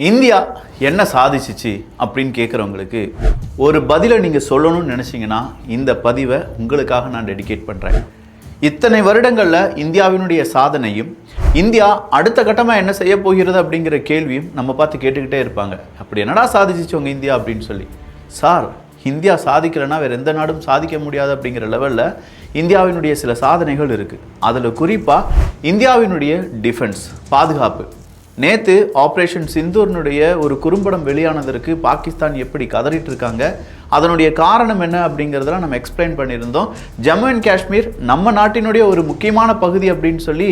India என்ன சாதிச்சிச்சு அப்படின்னு கேட்குறவங்களுக்கு ஒரு பதிலை நீங்கள் சொல்லணும்னு நினச்சிங்கன்னா இந்த பதிவை உங்களுக்காக நான் டெடிகேட் பண்ணுறேன். இத்தனை வருடங்களில் இந்தியாவினுடைய சாதனையும் இந்தியா அடுத்த கட்டமாக என்ன செய்ய போகிறது அப்படிங்கிற கேள்வியும் நம்ம பார்த்து கேட்டுக்கிட்டே இருப்பாங்க. அப்படி என்னடா சாதிச்சிச்சோங்க இந்தியா அப்படின்னு சொல்லி. சார், இந்தியா சாதிக்கலைன்னா வேறு எந்த நாடும் சாதிக்க முடியாது அப்படிங்கிற லெவலில் இந்தியாவினுடைய சில சாதனைகள் இருக்குது. அதில் குறிப்பாக இந்தியாவினுடைய டிஃபென்ஸ், பாதுகாப்பு. நேற்று ஆப்ரேஷன் சிந்தூர்னுடைய ஒரு குறும்படம் வெளியானதற்கு பாகிஸ்தான் எப்படி கதறிட்டு இருக்காங்க, அதனுடைய காரணம் என்ன அப்படிங்கிறதெல்லாம் நம்ம எக்ஸ்பிளைன் பண்ணியிருந்தோம். ஜம்மு அண்ட் காஷ்மீர் நம்ம நாட்டினுடைய ஒரு முக்கியமான பகுதி அப்படின்னு சொல்லி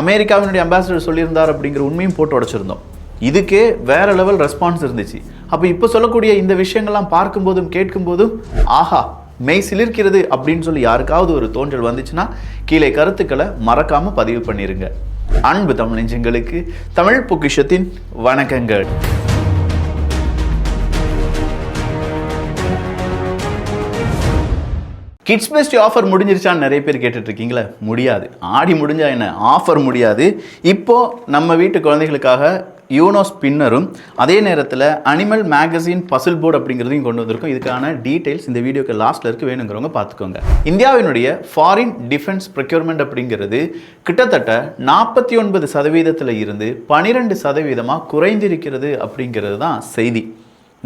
அமெரிக்காவினுடைய அம்பாசிடர் சொல்லியிருந்தார் அப்படிங்கிற உண்மையும் போட்டு உடைச்சிருந்தோம். இதுக்கே வேற லெவல் ரெஸ்பான்ஸ் இருந்துச்சு. அப்போ இப்போ சொல்லக்கூடிய இந்த விஷயங்கள்லாம் பார்க்கும்போதும் கேட்கும்போதும் ஆஹா மெய் சிலிர்க்கிறது அப்படின்னு சொல்லி யாருக்காவது ஒரு தோன்றல் வந்துச்சுன்னா கீழே கருத்துக்களை மறக்காமல் பதிவு பண்ணிடுங்க. அன்பு தமிழ் நெஞ்சங்களுக்கு தமிழ் பொக்கிஷத்தின் வணக்கங்கள். கிட்ஸ் பெஸ்ட் ஆஃபர் முடிஞ்சிருச்சான்னு நிறைய பேர் கேட்டுட்டு இருக்கீங்களா? முடியாது. ஆடி முடிஞ்சா என்ன, ஆஃபர் முடியாது. இப்போ நம்ம வீட்டு குழந்தைகளுக்காக யூனோ ஸ்பின்னரும் அதே நேரத்தில் அனிமல் மேகசின் பசில் போர்டு அப்படிங்கிறதையும் கொண்டு வந்திருக்கும். இதுக்கான டீட்டெயில்ஸ் இந்த வீடியோக்கு லாஸ்ட்ல இருக்கு, வேணுங்கிறவங்க பார்த்துக்கோங்க. இந்தியாவினுடைய ஃபாரின் டிஃபென்ஸ் ப்ரொக்யூர்மெண்ட் அப்படிங்கிறது கிட்டத்தட்ட 49% இருந்து 12% குறைந்திருக்கிறது அப்படிங்கிறது தான் செய்தி.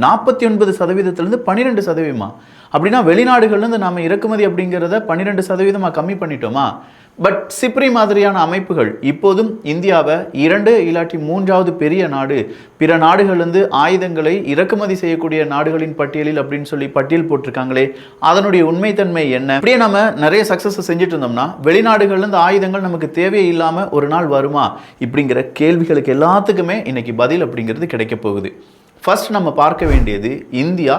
49%லேருந்து 12% அப்படின்னா வெளிநாடுகள்லேருந்து நம்ம இறக்குமதி அப்படிங்கிறத 12% கம்மி பண்ணிட்டோமா? பட் சிப்ரி மாதிரியான அமைப்புகள் இப்போதும் இந்தியாவை 2 இல்லாட்டி 3வது பெரிய நாடு, பிற நாடுகள்லேருந்து ஆயுதங்களை இறக்குமதி செய்யக்கூடிய நாடுகளின் பட்டியலில் அப்படின்னு சொல்லி பட்டியல் போட்டிருக்காங்களே, அதனுடைய உண்மைத்தன்மை என்ன? அப்படியே நம்ம நிறைய சக்ஸஸ் செஞ்சுட்டு இருந்தோம்னா வெளிநாடுகள்லேருந்து ஆயுதங்கள் நமக்கு தேவையே இல்லாமல் ஒரு நாள் வருமா? இப்படிங்கிற கேள்விகளுக்கு எல்லாத்துக்குமே இன்னைக்கு பதில் அப்படிங்கிறது கிடைக்க போகுது. ஃபர்ஸ்ட் நம்ம பார்க்க வேண்டியது இந்தியா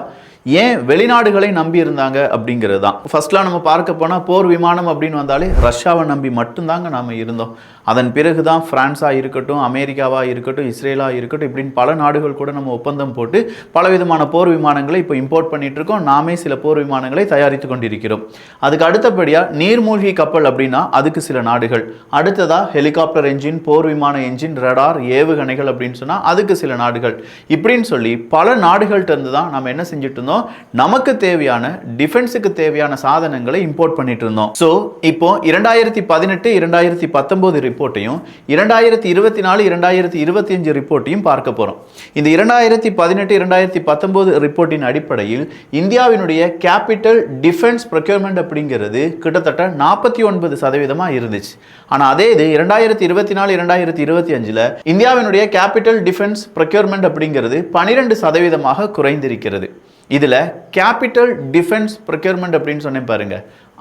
ஏன் வெளிநாடுகளை நம்பி இருந்தாங்க அப்படிங்கிறது தான். ஃபர்ஸ்ட்லாம் நம்ம பார்க்க போனால் போர் விமானம் அப்படின்னு வந்தாலே ரஷ்யாவை நம்பி மட்டும்தாங்க நாம் இருந்தோம். அதன் பிறகு தான் ஃப்ரான்ஸாக இருக்கட்டும், அமெரிக்காவாக இருக்கட்டும், இஸ்ரேலாக இருக்கட்டும், இப்படின்னு பல நாடுகள் கூட நம்ம ஒப்பந்தம் போட்டு பலவிதமான போர் விமானங்களை இப்போ இம்போர்ட் பண்ணிட்டு இருக்கோம். நாமே சில போர் விமானங்களை தயாரித்து கொண்டிருக்கிறோம். அதுக்கு அடுத்தபடியாக நீர்மூழ்கி கப்பல் அப்படின்னா அதுக்கு சில நாடுகள், அடுத்ததாக ஹெலிகாப்டர் என்ஜின், போர் விமான என்ஜின், ரடார், ஏவுகணைகள் அப்படின்னு சொன்னால் அதுக்கு சில நாடுகள், இப்படின்னு சொல்லி பல நாடுகள்கிட்ட இருந்து தான் நம்ம என்ன செஞ்சுட்டு இருந்தோம், நமக்கு தேவையான டிஃபென்ஸுக்கு தேவையான சாதனங்களை இம்போர்ட் பண்ணிட்டு இருந்தோம். ஸோ இப்போ 2018 2019 ரிப்போர்ட்டையும் 2024 2025 ரிப்போர்ட்டையும் பார்க்க போறோம். இந்த 2018 2019 ரிப்போர்ட்டின் அடிப்படையில் இந்தியாவினுடைய கேபிட்டல் டிஃபென்ஸ் ப்ரொக்யூர்மெண்ட் அப்படிங்கிறது கிட்டத்தட்ட 49% இருந்துச்சு. ஆனால் அதே இது 2024 2025 இந்தியாவினுடைய கேபிட்டல் டிஃபென்ஸ் ப்ரொக்யூர்மெண்ட் அப்படிங்கிறது 12% குறைந்திருக்கிறது. இதில் கேபிட்டல் டிஃபென்ஸ் ப்ரொக்யூர்மெண்ட் அப்படின்னு சொன்னேன் பாருங்க,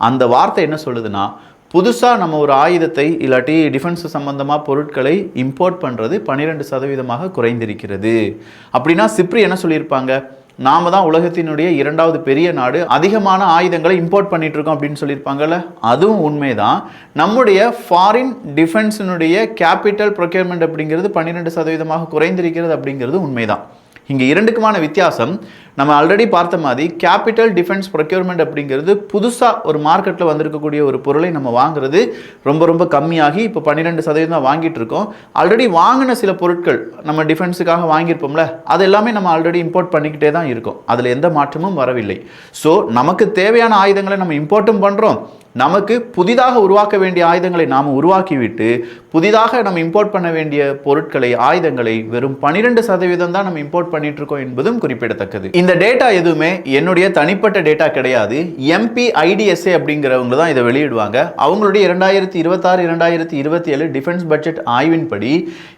அந்த வார்த்தை என்ன சொல்லுதுன்னா புதுசாக நம்ம ஒரு ஆயுதத்தை இல்லாட்டி டிஃபென்ஸ் சம்பந்தமாக பொருட்களை இம்போர்ட் பண்ணுறது 12% குறைந்திருக்கிறது. அப்படின்னா சிப்ரி என்ன சொல்லியிருப்பாங்க, நாம தான் உலகத்தினுடைய 2வது பெரிய நாடு, அதிகமான ஆயுதங்களை இம்போர்ட் பண்ணிட்டு இருக்கோம் அப்படின்னு சொல்லியிருப்பாங்கல்ல. அதுவும் உண்மைதான். நம்முடைய ஃபாரின் டிஃபென்ஸினுடைய கேபிட்டல் ப்ரொக்யூர்மெண்ட் அப்படிங்கிறது 12% குறைந்திருக்கிறது அப்படிங்கிறது உண்மைதான். இங்கே இரண்டுக்குமான வித்தியாசம் நம்ம ஆல்ரெடி பார்த்த மாதிரி கேபிட்டல் டிஃபென்ஸ் ப்ரொக்யூர்மெண்ட் அப்படிங்கிறது புதுசாக ஒரு மார்க்கெட்டில் வந்திருக்கக்கூடிய ஒரு பொருளை நம்ம வாங்குறது ரொம்ப கம்மியாகி இப்போ 12% தான் வாங்கிட்டு இருக்கோம். ஆல்ரெடி வாங்கின சில பொருட்கள் நம்ம டிஃபென்ஸுக்காக வாங்கியிருப்போம்ல, அது எல்லாமே நம்ம ஆல்ரெடி இம்போர்ட் பண்ணிக்கிட்டே தான் இருக்கோம். அதில் எந்த மாற்றமும் வரவில்லை. ஸோ நமக்கு தேவையான ஆயுதங்களை நம்ம இம்போர்ட்டும் பண்ணுறோம், நமக்கு புதிதாக உருவாக்க வேண்டிய ஆயுதங்களை நாம் உருவாக்கிவிட்டு புதிதாக நம்ம இம்போர்ட் பண்ண வேண்டிய பொருட்களை, ஆயுதங்களை வெறும் 12% தான் நம்ம இம்போர்ட் பண்ணிட்டு இருக்கோம் என்பதும் குறிப்பிடத்தக்கது. இந்த டேட்டா எதுவுமே என்னுடைய தனிப்பட்ட டேட்டா கிடையாது. MPIDSA அப்படிங்கிறவங்க தான் இதை வெளியிடுவாங்க. அவங்களுடைய 2026 2027 டிஃபென்ஸ் பட்ஜெட் ஆய்வின்படி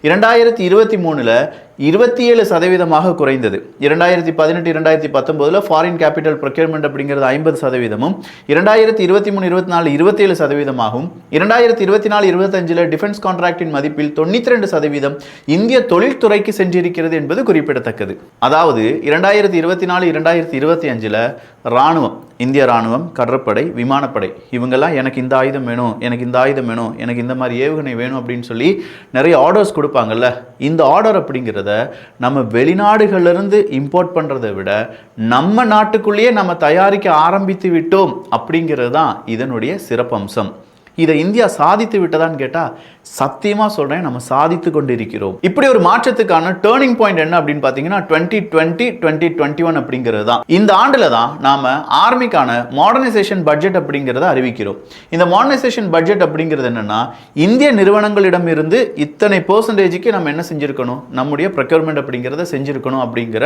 2023 27% குறைந்தது. 2018 2019 ஃபாரின் கேபிட்டல் ப்ரொக்யூர்மெண்ட் அப்படிங்கிறது 50%, 2023 24 27%, 2024 25 டிஃபென்ஸ் கான்ட்ராக்டின் மதிப்பில் 92% இந்திய தொழில்துறைக்கு சென்றிருக்கிறது என்பது குறிப்பிடத்தக்கது. அதாவது 2024 2025 ராணுவம், இந்திய ராணுவம், கடற்படை, விமானப்படை, இவங்கெல்லாம் எனக்கு இந்த ஆயுதம் வேணும், எனக்கு இந்த ஆயுதம் வேணும், எனக்கு இந்த மாதிரி ஏவுகணை வேணும் அப்படின்னு சொல்லி நிறைய ஆர்டர்ஸ் கொடுப்பாங்கல்ல. இந்த ஆர்டர் அப்படிங்கிறத நம்ம வெளிநாடுகளிலிருந்து இம்போர்ட் பண்ணுறதை விட நம்ம நாட்டுக்குள்ளேயே நம்ம தயாரிக்க ஆரம்பித்து விட்டோம் அப்படிங்கிறது தான் இதனுடைய சிறப்பம்சம். இதை இந்தியா சாதித்து விட்டதான்னு கேட்டால் சத்தியமாக சொல்கிறேன், நம்ம சாதித்து கொண்டு இருக்கிறோம். இப்படி ஒரு மாற்றத்துக்கான டேர்னிங் பாயிண்ட் என்ன அப்படின்னு பார்த்தீங்கன்னா 2020-2021 அப்படிங்கிறது தான். இந்த ஆண்டில் தான் நாம் ஆர்மிக்கான மாடர்னைசேஷன் பட்ஜெட் அப்படிங்கிறத அறிவிக்கிறோம். இந்த மாடர்னைசேஷன் பட்ஜெட் அப்படிங்கிறது என்னன்னா, இந்திய நிறுவனங்களிடம் இருந்து இத்தனை பெர்சன்டேஜுக்கு நம்ம என்ன செஞ்சுருக்கணும், நம்முடைய ப்ரொக்யூர்மெண்ட் அப்படிங்கிறத செஞ்சுருக்கணும் அப்படிங்கிற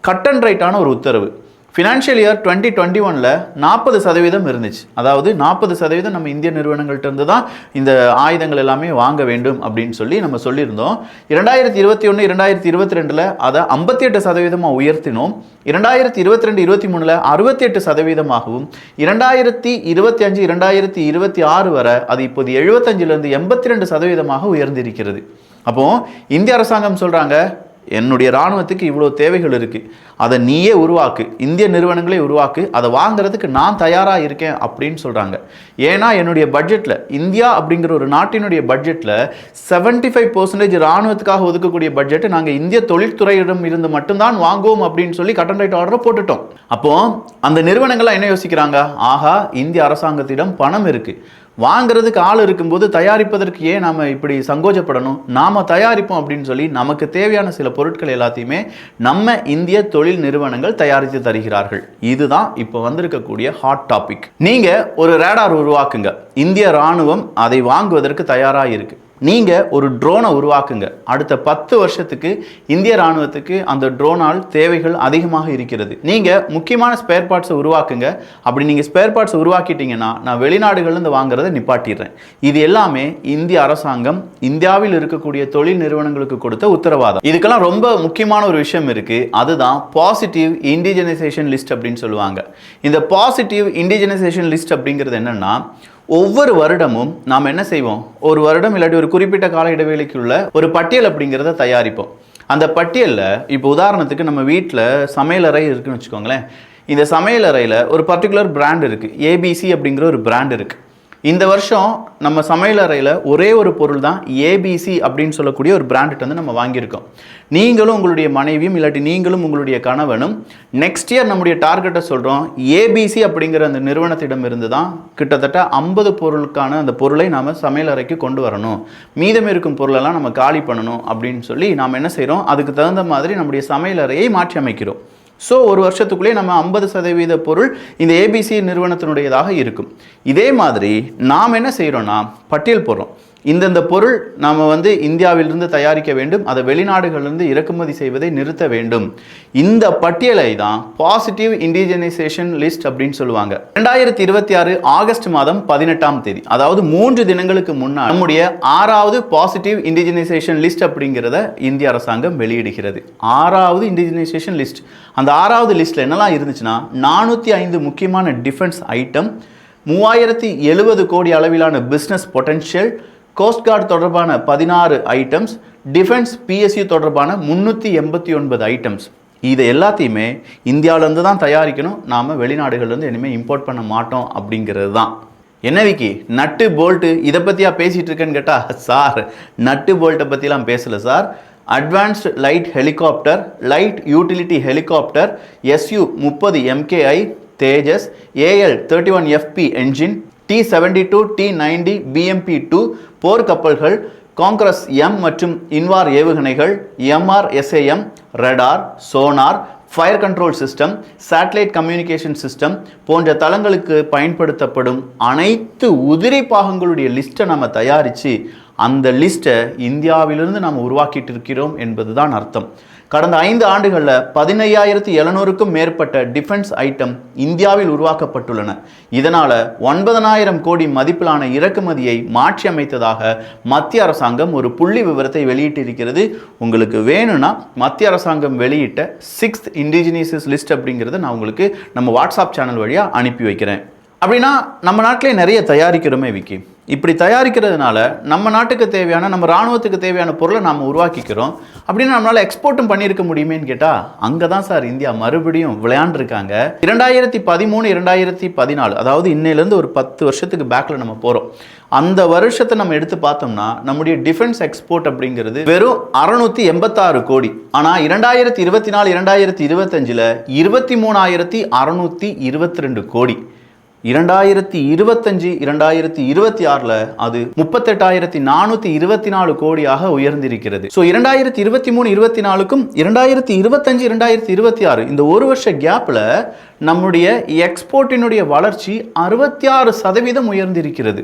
கட் அண்ட் ரைட்டான ஒரு உத்தரவு. ஃபினான்ஷியல் இயர் 2021 40% இருந்துச்சு. அதாவது 40% நம்ம இந்திய நிறுவனங்கள்ட்ட இருந்து தான் இந்த ஆயுதங்கள் எல்லாமே வாங்க வேண்டும் அப்படின்னு சொல்லி நம்ம சொல்லியிருந்தோம். 2021-2022 அதை 58% உயர்த்தினோம். 2022-23 68%ஆகவும், 2025-2026 வரை அது இப்போது 75% 82% உயர்ந்திருக்கிறது. அப்போ இந்திய அரசாங்கம் சொல்றாங்க, என்னுடைய இராணுவத்துக்கு இவ்வளோ தேவைகள் இருக்குது, அதை நீயே உருவாக்கு, இந்திய நிறுவனங்களே உருவாக்கு, அதை வாங்குறதுக்கு நான் தயாராக இருக்கேன் அப்படின்னு சொல்கிறாங்க. ஏன்னா என்னுடைய பட்ஜெட்டில், இந்தியா அப்படிங்கிற ஒரு நாட்டினுடைய பட்ஜெட்டில் 75% இராணுவத்துக்காக ஒதுக்கக்கூடிய பட்ஜெட்டை நாங்கள் இந்திய தொழில்துறையிடம் இருந்து மட்டும்தான் வாங்குவோம் அப்படின்னு சொல்லி கட் அண்ட் ரைட் ஆர்டரை போட்டுட்டோம். அப்போ அந்த நிறுவனங்கள்லாம் என்ன யோசிக்கிறாங்க, ஆஹா இந்திய அரசாங்கத்திடம் பணம் இருக்குது, வாங்கிறதுக்கு ஆள் இருக்கும்போது தயாரிப்பதற்கு ஏன் நாம் இப்படி சங்கோஜப்படணும், நாம் தயாரிப்போம் அப்படின்னு சொல்லி நமக்கு தேவையான சில பொருட்கள் எல்லாத்தையுமே நம்ம இந்திய தொழில் நிறுவனங்கள் தயாரித்து தருகிறார்கள். இதுதான் இப்போ வந்திருக்கக்கூடிய ஹாட் டாபிக். நீங்கள் ஒரு ரேடார் உருவாக்குங்க, இந்திய இராணுவம் அதை வாங்குவதற்கு தயாராக இருக்கு. நீங்கள் ஒரு ட்ரோனை உருவாக்குங்க, அடுத்த 10 வருஷத்துக்கு இந்திய இராணுவத்துக்கு அந்த ட்ரோனால் தேவைகள் அதிகமாக இருக்கிறது. நீங்கள் முக்கியமான ஸ்பேர் பார்ட்ஸை உருவாக்குங்க. அப்படி நீங்கள் ஸ்பேர் பார்ட்ஸை உருவாக்கிட்டீங்கன்னா நான் வெளிநாடுகள்லேருந்து வாங்குறதை நிப்பாட்டிடுறேன். இது எல்லாமே இந்திய அரசாங்கம் இந்தியாவில் இருக்கக்கூடிய தொழில் நிறுவனங்களுக்கு கொடுத்த உத்தரவாதம். இதுக்கெல்லாம் ரொம்ப முக்கியமான ஒரு விஷயம் இருக்குது, அதுதான் பாசிட்டிவ் இண்டிஜினைசேஷன் லிஸ்ட் அப்படின்னு சொல்லுவாங்க. இந்த பாசிட்டிவ் இண்டிஜினைசேஷன் லிஸ்ட் அப்படிங்கிறது என்னென்னா, ஒவ்வொரு வருடமும் நாம் என்ன செய்வோம், ஒரு வருடம் இல்லாட்டி ஒரு குறிப்பிட்ட கால இடைவெளிக்குள்ள ஒரு பட்டியல் அப்படிங்கிறத தயாரிப்போம். அந்த பட்டியலில் இப்போ உதாரணத்துக்கு நம்ம வீட்டில் சமையலறை இருக்குன்னு வச்சுக்கோங்களேன். இந்த சமையலறையில் ஒரு பர்டிகுலர் பிராண்ட் இருக்குது, ஏபிசி அப்படிங்கிற ஒரு பிராண்ட் இருக்குது. இந்த வருஷம் நம்ம சமையலறையில் ஒரே ஒரு பொருள் தான் ஏபிசி அப்படின்னு சொல்லக்கூடிய ஒரு பிராண்டுட்டு வந்து நம்ம வாங்கியிருக்கோம். நீங்களும் உங்களுடைய மனைவியும் இல்லாட்டி நீங்களும் உங்களுடைய கணவனும் நெக்ஸ்ட் இயர் நம்முடைய டார்கெட்டை சொல்கிறோம், ஏபிசி அப்படிங்கிற அந்த நிறுவனத்திடம் இருந்து தான் கிட்டத்தட்ட 50 பொருளுக்கான அந்த பொருளை நாம் சமையலறைக்கு கொண்டு வரணும், மீதம் இருக்கும் பொருளெல்லாம் நம்ம காலி பண்ணணும் அப்படின்னு சொல்லி நாம் என்ன செய்கிறோம், அதுக்கு தகுந்த மாதிரி நம்முடைய சமையலறையை மாற்றி அமைக்கிறோம். ஸோ ஒரு வருஷத்துக்குள்ளே நம்ம 50% பொருள் இந்த ஏபிசி நிறுவனத்தினுடையதாக இருக்கும். இதே மாதிரி நாம் என்ன செய்கிறோன்னா, பட்டியல் போடுறோம், இந்தந்த பொருள் நாம் வந்து இந்தியாவிலிருந்து தயாரிக்க வேண்டும், அதை வெளிநாடுகளிலிருந்து இறக்குமதி செய்வதை நிறுத்த வேண்டும். இந்த பட்டியலை தான் பாசிட்டிவ் இண்டிஜினைசேஷன் லிஸ்ட் அப்படின்னு சொல்லுவாங்க. 2026 ஆகஸ்ட் மாதம் 18ஆம் தேதி, அதாவது 3 தினங்களுக்கு முன்னாடி நம்முடைய 6வது பாசிட்டிவ் இண்டிஜினைசேஷன் லிஸ்ட் அப்படிங்கிறத இந்திய அரசாங்கம் வெளியிடுகிறது. 6வது இண்டிஜினைசேஷன் லிஸ்ட். அந்த 6வது லிஸ்ட்டில் என்னெல்லாம் இருந்துச்சுன்னா, 405 முக்கியமான டிஃபென்ஸ் ஐட்டம், 3070 கோடி அளவிலான பிஸ்னஸ் பொட்டன்ஷியல், கோஸ்ட் கார்டு தொடர்பான 16 ஐட்டம்ஸ், டிஃபென்ஸ் பிஎஸ்யூ தொடர்பான 389 ஐட்டம்ஸ். இதை எல்லாத்தையுமே இந்தியாவிலேருந்து தான் தயாரிக்கணும், நாம் வெளிநாடுகள்லேருந்து இனிமேல் இம்போர்ட் பண்ண மாட்டோம் அப்படிங்கிறது தான். என்ன விக்கி, நட்டு போல்ட்டு இதை பற்றியா பேசிகிட்டு இருக்கேன்னு கேட்டால், சார் நட்டு போல்ட்டை பற்றிலாம் பேசலை sir. Advanced light helicopter, light utility helicopter, SU-30 MKI, தேஜஸ், AL-31FP engine, T-72, T-90, BMP-2 போர் கப்பல்கள், காங்கிரஸ் M மற்றும் இன்வார் ஏவுகணைகள், MRSAM, radar, sonar, fire control system, satellite communication system போன்ற தளங்களுக்கு பயன்படுத்தப்படும் அனைத்து உதிரி பாகங்களுடைய லிஸ்ட்டை நம்ம தயாரித்து அந்த லிஸ்ட்டை இந்தியாவிலிருந்து நாம் உருவாக்கிட்டு இருக்கிறோம் என்பதுதான் அர்த்தம். கடந்த 5 ஆண்டுகளில் 15,700க்கும் மேற்பட்ட டிஃபென்ஸ் ஐட்டம் இந்தியாவில் உருவாக்கப்பட்டுள்ளன. இதனால் 9,000 கோடி மதிப்பிலான இறக்குமதியை மாற்றி அமைத்ததாக மத்திய அரசாங்கம் ஒரு புள்ளி விவரத்தை வெளியிட்டிருக்கிறது. உங்களுக்கு வேணும்னா மத்திய அரசாங்கம் வெளியிட்ட 6th இண்டிஜினைசஸ் லிஸ்ட் அப்படிங்கிறத நான் உங்களுக்கு நம்ம வாட்ஸ்அப் சேனல் வழியாக அனுப்பி வைக்கிறேன். அப்படின்னா நம்ம நாட்டிலே நிறைய தயாரிக்கிறோமே விக்கி, இப்படி தயாரிக்கிறதுனால நம்ம நாட்டுக்கு தேவையான, நம்ம இராணுவத்துக்கு தேவையான பொருளை நாம் உருவாக்கிக்கிறோம். அப்படின்னு நம்மளால் எக்ஸ்போர்ட்டும் பண்ணியிருக்க முடியுமேன்னு கேட்டால், அங்கே தான் சார் இந்தியா மறுபடியும் விளையாண்டுருக்காங்க. 2013-2014, அதாவது இன்னையிலேருந்து ஒரு 10 வருஷத்துக்கு பேக்கில் நம்ம போகிறோம். அந்த வருஷத்தை நம்ம எடுத்து பார்த்தோம்னா நம்முடைய டிஃபென்ஸ் எக்ஸ்போர்ட் அப்படிங்கிறது வெறும் 686 கோடி. ஆனால் 2024-2025 23,622 கோடி. 2025 2026 அது 38,424 கோடியாக உயர்ந்திருக்கிறது. ஸோ 2023 24க்கும் 2025 2026 இந்த ஒரு வருஷ கேப்ல நம்முடைய எக்ஸ்போர்ட்டினுடைய வளர்ச்சி 66% உயர்ந்திருக்கிறது.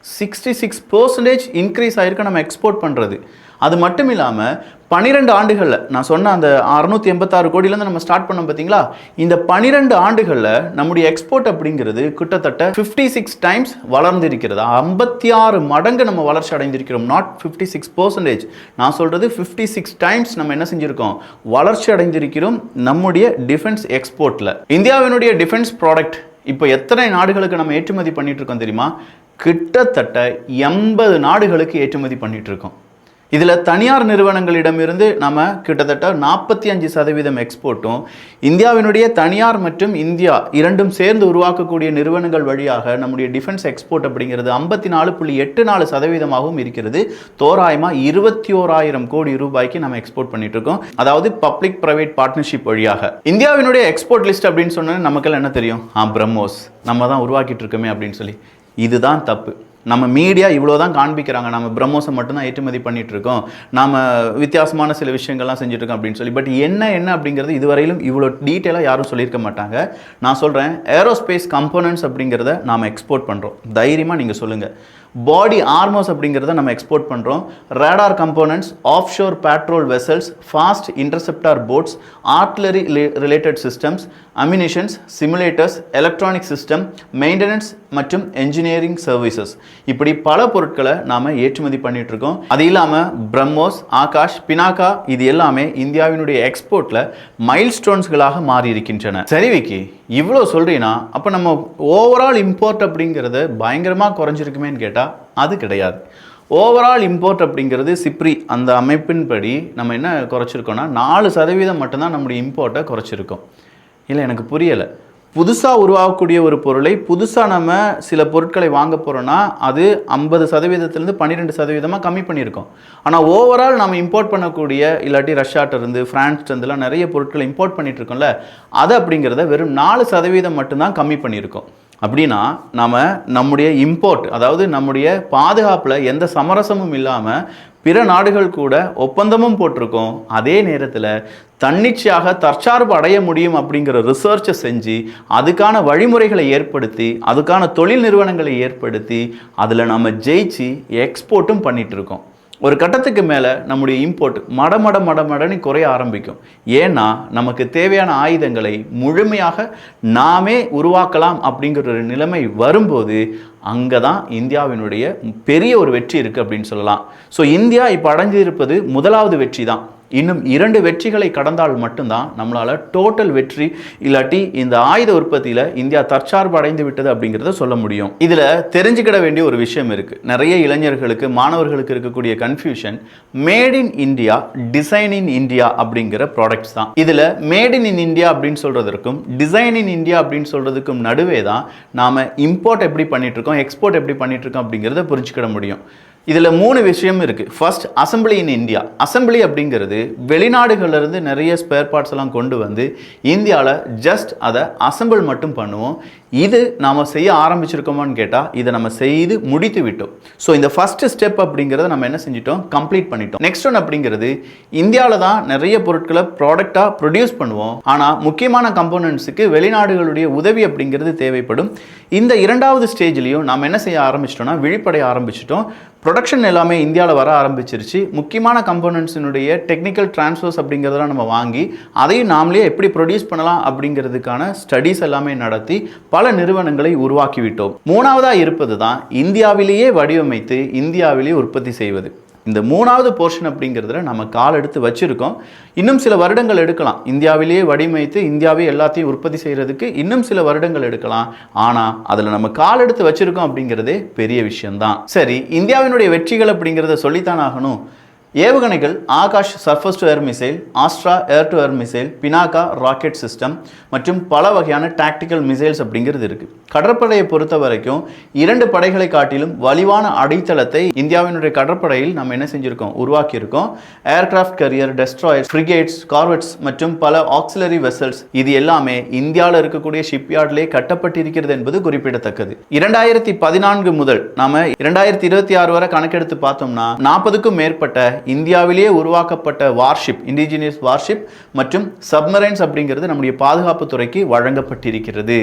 66% இன்க்ரீஸ் ஆயிருக்கு நம்ம எக்ஸ்போர்ட் பண்ணுறது. அது மட்டும் இல்லாமல் 12 ஆண்டுகளில் நான் சொன்ன அந்த 686 கோடியிலேருந்து நம்ம ஸ்டார்ட் பண்ணோம் பார்த்தீங்களா, இந்த 12 ஆண்டுகளில் நம்முடைய எக்ஸ்போர்ட் அப்படிங்கிறது கிட்டத்தட்ட 56 டைம்ஸ் வளர்ந்திருக்கிறது. 56 மடங்கு நம்ம வளர்ச்சி அடைந்திருக்கிறோம். நாட் 56%, நான் சொல்கிறது 56 டைம்ஸ் நம்ம என்ன செஞ்சுருக்கோம், வளர்ச்சி அடைந்திருக்கிறோம் நம்முடைய டிஃபென்ஸ் எக்ஸ்போர்ட்டில். இந்தியாவினுடைய டிஃபென்ஸ் ப்ராடக்ட் இப்போ எத்தனை நாடுகளுக்கு நம்ம ஏற்றுமதி பண்ணிட்டு இருக்கோம் தெரியுமா? கிட்டத்தட்ட 80 நாடுகளுக்கு ஏற்றுமதி பண்ணிட்டு இருக்கோம். இதில் தனியார் நிறுவனங்களிடமிருந்து நம்ம கிட்டத்தட்ட 45% எக்ஸ்போர்ட்டும், இந்தியாவினுடைய தனியார் மற்றும் இந்தியா இரண்டும் சேர்ந்து உருவாக்கக்கூடிய நிறுவனங்கள் வழியாக நம்முடைய டிஃபென்ஸ் எக்ஸ்போர்ட் அப்படிங்கிறது 54.84% இருக்கிறது. தோராயமாக 21,000 கோடி ரூபாய்க்கு நம்ம எக்ஸ்போர்ட் பண்ணிட்டு இருக்கோம். அதாவது பப்ளிக் பிரைவேட் பார்ட்னர்ஷிப் வழியாக. இந்தியாவினுடைய எக்ஸ்போர்ட் லிஸ்ட் அப்படின்னு சொன்னா நமக்கெல்லாம் என்ன தெரியும்? பிரம்மோஸ் நம்ம தான் உருவாக்கிட்டு இருக்கோமே அப்படின்னு சொல்லி. இதுதான் தப்பு. நம்ம மீடியா இவ்வளோ தான் காண்பிக்கிறாங்க, நம்ம பிரம்மோஸை மட்டும்தான் ஏற்றுமதி பண்ணிட்டு இருக்கோம், நாம் வித்தியாசமான சில விஷயங்கள்லாம் செஞ்சுட்ருக்கோம் அப்படின்னு சொல்லி. பட் என்ன அப்படிங்கிறது இதுவரையிலும் இவ்வளோ டீட்டெயிலாக யாரும் சொல்லியிருக்க மாட்டாங்க. நான் சொல்கிறேன், ஏரோஸ்பேஸ் கம்போனன்ட்ஸ் அப்படிங்கிறத நாம் எக்ஸ்போர்ட் பண்ணுறோம். தைரியமாக நீங்கள் சொல்லுங்கள். பாடி ஆர்மர்ஸ் அப்படிங்கிறத நம்ம எக்ஸ்போர்ட் பண்ணுறோம். Radar components, offshore patrol vessels, fast interceptor boats, artillery related systems, ammunitions, simulators, electronic system, maintenance மற்றும் என்ஜினியரிங் சர்வீசஸ், இப்படி பல பொருட்களை நாம் ஏற்றுமதி பண்ணிட்டு இருக்கோம். அது இல்லாமல் பிரம்மோஸ், ஆகாஷ், பினாக்கா இது எல்லாமே இந்தியாவினுடைய எக்ஸ்போர்ட்டில் மைல் ஸ்டோன்ஸ்களாக மாறி இருக்கின்றன. சரி விக்கி, இவ்வளோ சொல்கிறீங்கன்னா அப்போ நம்ம ஓவரால் இம்போர்ட் அப்படிங்கிறது பயங்கரமாக குறைஞ்சிருக்குமேன்னு கேட்டால் அது கிடையாது. ஓவரால் இம்போர்ட் அப்படிங்கிறது சிப்ரி அந்த அமைப்பின்படி நம்ம என்ன குறைச்சிருக்கோம்னா 4% மட்டும்தான் நம்முடைய இம்போர்ட்டை குறைச்சிருக்கோம். இல்லை, எனக்கு புரியலை. புதுசாக உருவாகக்கூடிய ஒரு பொருளை புதுசாக நம்ம சில பொருட்களை வாங்க போகிறோன்னா அது 50%லேருந்து 12% கம்மி பண்ணியிருக்கோம். ஆனால் ஓவரால் நம்ம இம்போர்ட் பண்ணக்கூடிய, இல்லாட்டி ரஷ்யாட்டிருந்து ஃப்ரான்ஸ்லேருந்துலாம் நிறைய பொருட்களை இம்போர்ட் பண்ணிட்டு இருக்கோம்ல, அது அப்படிங்கிறத வெறும் 4% மட்டும்தான் கம்மி பண்ணியிருக்கோம். அப்படின்னா நம்ம நம்முடைய இம்போர்ட், அதாவது நம்முடைய பாதுகாப்பில் எந்த சமரசமும் இல்லாமல் பிற நாடுகள் கூட ஒப்பந்தமும் போட்டிருக்கோம். அதே நேரத்தில் தன்னிச்சையாக தற்சார்பு அடைய முடியும் அப்படிங்கிற ரிசர்ச்சை செஞ்சு அதுக்கான வழிமுறைகளை ஏற்படுத்தி அதுக்கான தொழில் நிறுவனங்களை ஏற்படுத்தி அதில் நம்ம ஜெயிச்சு எக்ஸ்போர்ட்டும் பண்ணிட்டு இருக்கோம். ஒரு கட்டத்துக்கு மேலே நம்முடைய இம்போர்ட் மடமடன்னு குறைய ஆரம்பிக்கும். ஏன்னா நமக்கு தேவையான ஆயுதங்களை முழுமையாக நாமே உருவாக்கலாம் அப்படிங்கிற ஒரு நிலைமை வரும்போது அங்கே தான் இந்தியாவினுடைய பெரிய ஒரு வெற்றி இருக்குது அப்படின்னு சொல்லலாம். ஸோ இந்தியா இப்போ அடைஞ்சிருப்பது முதலாவது வெற்றி தான். இன்னும் 2 வெற்றிகளை கடந்தால் மட்டும்தான் நம்மளால் டோட்டல் வெற்றி, இல்லாட்டி இந்த ஆயுத உற்பத்தியில் இந்தியா தற்சார்பு அடைந்து விட்டது அப்படிங்கிறத சொல்ல முடியும். இதில் தெரிஞ்சுக்கிட வேண்டிய ஒரு விஷயம் இருக்குது. நிறைய இளைஞர்களுக்கு, மாணவர்களுக்கு இருக்கக்கூடிய confusion, made in India, design in India அப்படிங்கிற ப்ராடக்ட்ஸ் தான். இதில் மேட் இன் இந்தியா அப்படின்னு சொல்கிறதுக்கும் டிசைன் இன் இந்தியா அப்படின்னு சொல்கிறதுக்கும் நடுவே தான் நாம் இம்போர்ட் எப்படி பண்ணிகிட்ருக்கோம், எக்ஸ்போர்ட் எப்படி பண்ணிகிட்ருக்கோம் அப்படிங்கிறத புரிஞ்சுக்கிட முடியும். இதில் 3 விஷயம் இருக்குது. First, assembly in India. Assembly அப்படிங்கிறது வெளிநாடுகளிலிருந்து நிறைய ஸ்பேர் பார்ட்ஸ் எல்லாம் கொண்டு வந்து இந்தியாவில் ஜஸ்ட் அதை அசம்பிள் மட்டும் பண்ணுவோம். இது நாம் செய்ய ஆரம்பிச்சிருக்கோமான்னு கேட்டால் இதை நம்ம செய்து முடித்து விட்டோம். ஸோ இந்த ஃபர்ஸ்ட் ஸ்டெப் அப்படிங்கிறத நம்ம என்ன செஞ்சிட்டோம், கம்ப்ளீட் பண்ணிட்டோம். நெக்ஸ்ட் ஒன் அப்படிங்கிறது, இந்தியாவில் தான் நிறைய பொருட்களை ப்ராடக்டாக ப்ரொடியூஸ் பண்ணுவோம். ஆனால் முக்கியமான கம்போனன்ட்ஸுக்கு வெளிநாடுகளுடைய உதவி அப்படிங்கிறது தேவைப்படும். இந்த 2வது ஸ்டேஜ்லையும் நாம் என்ன செய்ய ஆரம்பிச்சிட்டோம்னா விழிப்படைய ஆரம்பிச்சிட்டோம். ப்ரொடக்ஷன் எல்லாமே இந்தியாவில் வர ஆரம்பிச்சிருச்சு. முக்கியமான கம்போனன்ட்ஸினுடைய டெக்னிக்கல் டிரான்ஸ்ஃபர்ஸ் அப்படிங்கிறதெல்லாம் நம்ம வாங்கி அதையும் நாமளே எப்படி ப்ரொடியூஸ் பண்ணலாம் அப்படிங்கிறதுக்கான ஸ்டடீஸ் எல்லாமே நடத்தி பல நிறுவனங்களை உருவாக்கிவிட்டோம். 3வதாக இருப்பது தான் இந்தியாவிலேயே வடிவமைத்து இந்தியாவிலேயே உற்பத்தி செய்வது. இந்த 3வது போர்ஷன் அப்படிங்கிறதுல நம்ம கால் எடுத்து வச்சுருக்கோம். இன்னும் சில வருடங்கள் எடுக்கலாம். இந்தியாவிலேயே வடிவமைத்து இந்தியாவே எல்லாத்தையும் உற்பத்தி செய்கிறதுக்கு இன்னும் சில வருடங்கள் எடுக்கலாம். ஆனால் அதில் நம்ம கால் எடுத்து வச்சுருக்கோம் அப்படிங்கிறதே பெரிய விஷயம்தான். சரி, இந்தியாவினுடைய வெற்றிகள் அப்படிங்கிறத சொல்லித்தான் ஆகணும். ஏவுகணைகள் Akash surface to air missile, Astra air to air missile, Pinaka rocket system மற்றும் பல வகையான டாக்டிக்கல் மிசைல்ஸ் அப்படிங்கிறது இருக்கு. கடற்படையை பொறுத்த வரைக்கும் 2 படைகளை காட்டிலும் வலிவான அடித்தளத்தை இந்தியாவினுடைய கடற்படையில் நம்ம என்ன செஞ்சிருக்கோம், உருவாக்கி இருக்கோம். ஏர்கிராஃப்ட் கேரியர், டெஸ்ட்ராயர்ஸ், ஃப்ரிகேட்ஸ், கார்வெட்ஸ் மற்றும் பல ஆக்சிலரி வெசல்ஸ் இது எல்லாமே இந்தியாவில் இருக்கக்கூடிய ஷிப்யார்ட்லேயே கட்டப்பட்டிருக்கிறது என்பது குறிப்பிடத்தக்கது. 2014 முதல் நாம 2026 வரை கணக்கெடுத்து பார்த்தோம்னா 40க்கும் மேற்பட்ட இந்தியாவிலேயே உருவாக்கப்பட்ட வார்ஷிப், இண்டிஜினியஸ் வார்ஷிப் மற்றும் சப்மரைன்ஸ் அப்படிங்கிறது நம்முடைய பாதுகாப்பு துறைக்கு வழங்கப்பட்டிருக்கிறது.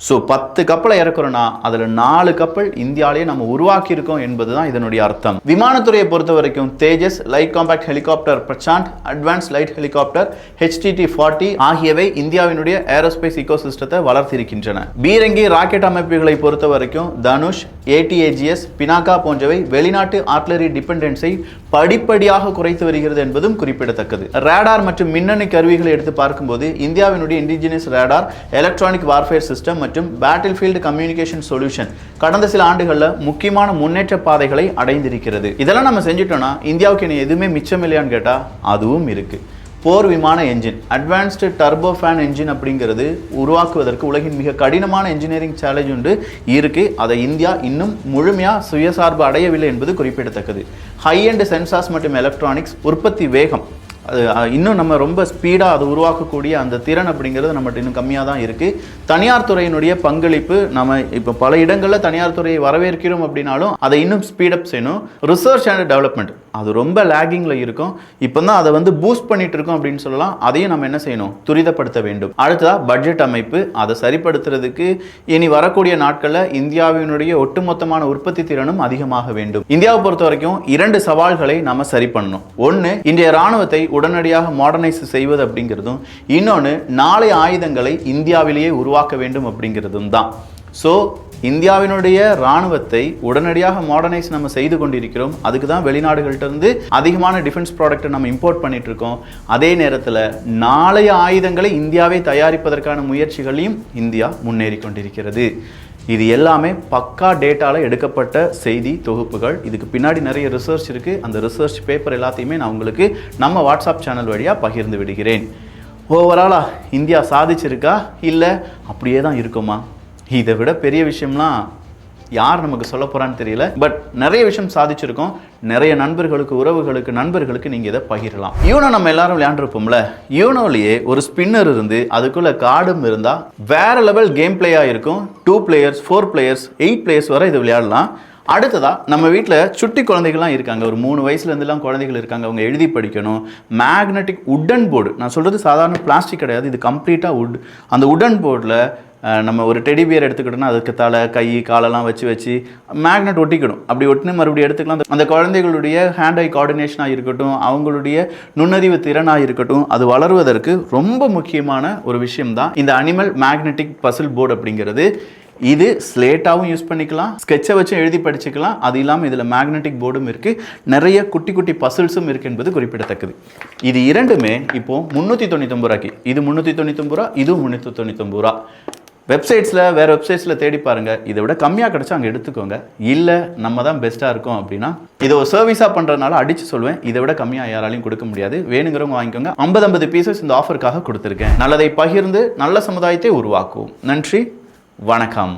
ஸோ 10 கப்பலை இறக்குறோம்னா அதில் 4 கப்பல் இந்தியாவிலேயே நம்ம உருவாக்கி இருக்கோம் என்பதுதான் இதனுடைய அர்த்தம். விமானத்துறையை பொறுத்த வரைக்கும் Tejas, light compact helicopter Prachand, advance light helicopter HTT-40 ஆகியவை இந்தியாவினுடைய ஏரோஸ்பேஸ் இக்கோசிஸ்டத்தை வளர்த்திருக்கின்றன. பீரங்கி ராக்கெட் அமைப்புகளை பொறுத்த வரைக்கும் தனுஷ், ATAGS, பினாக்கா போன்றவை வெளிநாட்டு ஆர்ட்லரி டிபெண்டன்ஸை படிப்படியாக குறைத்து வருகிறது என்பதும் குறிப்பிடத்தக்கது. ரேடார் மற்றும் மின்னணு கருவிகளை எடுத்து பார்க்கும்போது இந்தியாவினுடைய indigenous radar, electronic warfare system மற்றும் பேட்டில் ஃபீல்டு கம்யூனிகேஷன் சொல்யூஷன் கடந்த சில ஆண்டுகளில் முக்கியமான முன்னேற்ற பாதைகளை அடைந்திருக்கிறது. இதெல்லாம் நம்ம செஞ்சுட்டோம்னா இந்தியாவுக்கு இனி எதுவுமே மிச்சம் இல்லையான்னு கேட்டால் அதுவும் இருக்கு. போர் விமான engine, advanced turbo fan engine அப்படிங்கிறது உருவாக்குவதற்கு உலகின் மிக கடினமான என்ஜினியரிங் சேலஞ்ச் ஒன்று இருக்கு. அதை இந்தியா இன்னும் முழுமையாக சுயசார்பு அடையவில்லை என்பது குறிப்பிடத்தக்கது. ஹை அண்ட் சென்சார்ஸ் மற்றும் எலக்ட்ரானிக்ஸ் உற்பத்தி வேகம் அது இன்னும் நம்ம ரொம்ப ஸ்பீடாக அது உருவாக்கக்கூடிய அந்த திறன் அப்படிங்கிறது நம்மகிட்ட இன்னும் கம்மியாக தான் இருக்குது. தனியார் துறையினுடைய பங்களிப்பு நம்ம இப்போ பல இடங்களில் தனியார் துறையை வரவேற்கிறோம் அப்படின்னாலும் அதை இன்னும் ஸ்பீடப் செய்யணும். ரிசர்ச் அண்ட் டெவலப்மெண்ட் அது ரொம்ப லேகிங்கில் இருக்கும். இப்போ தான் அதை பூஸ்ட் பண்ணிட்டு இருக்கோம் அப்படின்னு சொல்லலாம். அதையும் நம்ம என்ன செய்யணும், துரிதப்படுத்த வேண்டும். அடுத்ததாக பட்ஜெட் அமைப்பு, அதை சரிப்படுத்துறதுக்கு இனி வரக்கூடிய நாட்களில் இந்தியாவினுடைய ஒட்டுமொத்தமான உற்பத்தி திறனும் அதிகமாக வேண்டும். இந்தியாவை பொறுத்த வரைக்கும் 2 சவால்களை நம்ம சரி பண்ணணும். ஒன்று, இன்றைய இராணுவத்தை உடனடியாக மாடர்னைஸ் செய்வது அப்படிங்கிறதும், இன்னொன்று நாளைய ஆயுதங்களை இந்தியாவிலேயே உருவாக்க வேண்டும் அப்படிங்கிறதும் தான். ஸோ இந்தியாவினுடைய இராணுவத்தை உடனடியாக மாடர்னைஸ் நம்ம செய்து கொண்டிருக்கிறோம். அதுக்கு தான் வெளிநாடுகள்கிட்ட அதிகமான டிஃபென்ஸ் ப்ராடக்ட்டை நம்ம இம்போர்ட் பண்ணிட்டு இருக்கோம். அதே நேரத்தில் நாளைய ஆயுதங்களை இந்தியாவை தயாரிப்பதற்கான முயற்சிகளையும் இந்தியா முன்னேறி கொண்டிருக்கிறது. இது எல்லாமே பக்கா டேட்டாவில் எடுக்கப்பட்ட செய்தி தொகுப்புகள். இதுக்கு பின்னாடி நிறைய ரிசர்ச் இருக்குது. அந்த ரிசர்ச் பேப்பர் எல்லாத்தையுமே நான் உங்களுக்கு நம்ம வாட்ஸ்அப் சேனல் வழியாக பகிர்ந்து விடுகிறேன். ஓவராலாக இந்தியா சாதிச்சிருக்கா இல்லை அப்படியே தான் இருக்குமா? இதை விட பெரிய விஷயம்லாம் யார் நமக்கு சொல்ல போகிறான்னு தெரியல. பட் நிறைய விஷயம் சாதிச்சிருக்கோம். நிறைய நண்பர்களுக்கு, உறவுகளுக்கு, நண்பர்களுக்கு நீங்கள் இதை பகிரலாம். யூனோ நம்ம எல்லாரும் விளையாண்டுருப்போம்ல. யூனோலேயே ஒரு ஸ்பின்னர் இருந்து அதுக்குள்ளே கார்டும் இருந்தால் வேற லெவல் கேம் பிளேயாக இருக்கும். 2 பிளேயர்ஸ், 4 பிளேயர்ஸ், 8 பிளேயர்ஸ் வரை இது விளையாடலாம். அடுத்ததாக நம்ம வீட்டில் சுட்டி குழந்தைகள்லாம் இருக்காங்க. ஒரு 3 வயசுலேருந்துலாம் குழந்தைகள் இருக்காங்க. அவங்க எழுதி படிக்கணும். மேக்னெட்டிக் உட்டன் போர்டு, நான் சொல்கிறது சாதாரண பிளாஸ்டிக் கிடையாது, இது கம்ப்ளீட்டாக வுட். அந்த உட்டன் போர்டில் நம்ம ஒரு டெடி பியர் எடுத்துக்கிட்டோம்னா அதுக்கு தலை, கை, காலெல்லாம் வச்சு மேக்னெட் ஒட்டிக்கணும். அப்படி ஒட்டினு மறுபடியும் எடுத்துக்கலாம். அந்த குழந்தைகளுடைய ஹேண்ட் ஐ கோஆர்டினேஷனாக இருக்கட்டும், அவங்களுடைய நுண்ணறிவு திறனாக இருக்கட்டும், அது வளருவதற்கு ரொம்ப முக்கியமான ஒரு விஷயம் தான் இந்த அனிமல் மேக்னெட்டிக் பசில் போர்டு அப்படிங்கிறது. இது ஸ்லேட்டாகவும் யூஸ் பண்ணிக்கலாம், ஸ்கெட்சை வச்சும் எழுதி படிச்சுக்கலாம். அது இல்லாமல் இதில் மேக்னெட்டிக் போர்டும் இருக்குது, நிறைய குட்டி குட்டி பசில்ஸும் இருக்குது என்பது குறிப்பிடத்தக்கது. இது இரண்டுமே இப்போது 399 ரூபாய்க்கு, இது 399 ரூபா, இதுவும் 399 ரூபா. வெப்சைட்ஸில், வேறு வெப்சைட்ஸில் தேடி பாருங்கள். இதை விட கம்மியாக கிடச்சா அங்கே எடுத்துக்கோங்க. இல்லை நம்ம தான் பெஸ்ட்டாக இருக்கோம் அப்படின்னா இதை ஒரு சர்வீஸாக பண்ணுறதுனால அடித்து சொல்வேன், இதை விட கம்மியாக யாராலையும் கொடுக்க முடியாது. வேணுங்கிறவங்க வாங்கிக்கோங்க. 50 பீசஸ் இந்த ஆஃபருக்காக கொடுத்துருக்கேன். நல்லதை பகிர்ந்து நல்ல சமுதாயத்தை உருவாக்குவோம். நன்றி, வணக்கம்.